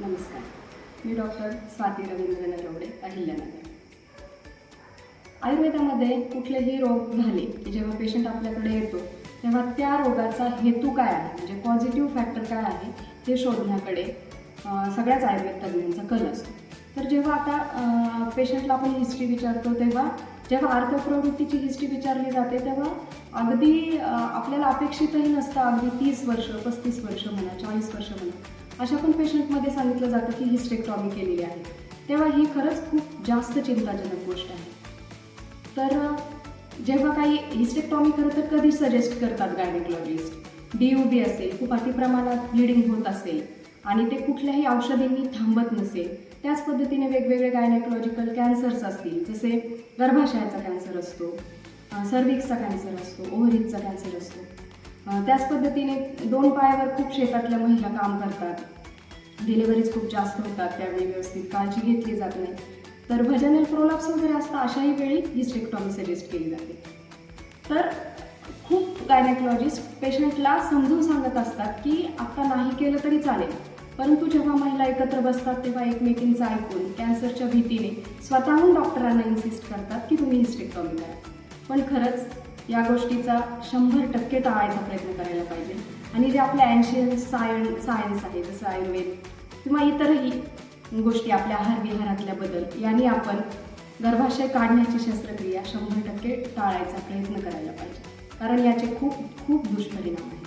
नमस्कार, मी डॉक्टर स्वाती रवींद्र नरवडे, अहिल्यानगर. आयुर्वेदामध्ये कुठलेही रोग झाले की जेव्हा पेशंट आपल्याकडे येतो तेव्हा त्या रोगाचा हेतू काय आहे, म्हणजे पॉझिटिव्ह फॅक्टर काय आहे हे शोधण्याकडे सगळ्याच आयुर्वेद तज्ज्ञांचा कल असतो. तर जेव्हा आता पेशंटला आपण हिस्ट्री विचारतो तेव्हा जेव्हा अर्थप्रवृत्तीची हिस्ट्री विचारली जाते तेव्हा अगदी आपल्याला अपेक्षितही नसतं अगदी 30 वर्ष 35 वर्ष म्हणा 40 वर्ष म्हणा अशा पण पेशंटमध्ये सांगितलं जातं की हिस्टेक्टॉमी केलेली आहे. तेव्हा ही खरंच खूप जास्त चिंताजनक गोष्ट आहे. तर जेव्हा काही हिस्टेक्टॉमी खरं तर कधी सजेस्ट करतात गायनेकॉलॉजिस्ट, DUB असेल, खूप अतिप्रमाणात ब्लिडिंग होत असेल आणि ते कुठल्याही औषधींनी थांबत नसेल, त्याच पद्धतीने वेगवेगळे गायनेकॉलॉजिकल कॅन्सर्स असतील, जसे गर्भाशयाचा कॅन्सर असतो, सर्व्हिक्सचा कॅन्सर असतो, ओव्हरीजचा कॅन्सर असतो. त्याच पद्धतीने 2 पायावर खूप शेतातल्या महिला काम करतात, डिलिव्हरीज खूप जास्त होतात, त्यावेळी व्यवस्थित काळजी घेतली जात नाही, तर व्हॅजिनल प्रोलॅप्स वगैरे असतं, अशाही वेळी हिस्टेक्टॉमी सजेस्ट केली जाते. तर खूप गायनेकॉलॉजिस्ट पेशंटला समजून सांगत असतात की आता नाही केलं तरी चालेल, परंतु जेव्हा महिला एकत्र बसतात तेव्हा एकमेकींचं ऐकून कॅन्सरच्या भीतीने स्वतःहून डॉक्टरांना इन्सिस्ट करतात की तुम्ही हिस्टेक्टॉमी करा. पण खरंच या गोष्टीचा 100% टाळायचा प्रयत्न करायला पाहिजे. आणि जे आपल्या एन्शियंट सायन्स आहे, जसं आयुर्वेद किंवा इतरही गोष्टी आपल्या आहार-विहारातल्या बदल यांनी आपण गर्भाशय काढण्याची शस्त्रक्रिया 100% टाळायचा प्रयत्न करायला पाहिजे, कारण याचे खूप खूप दुष्परिणाम आहेत.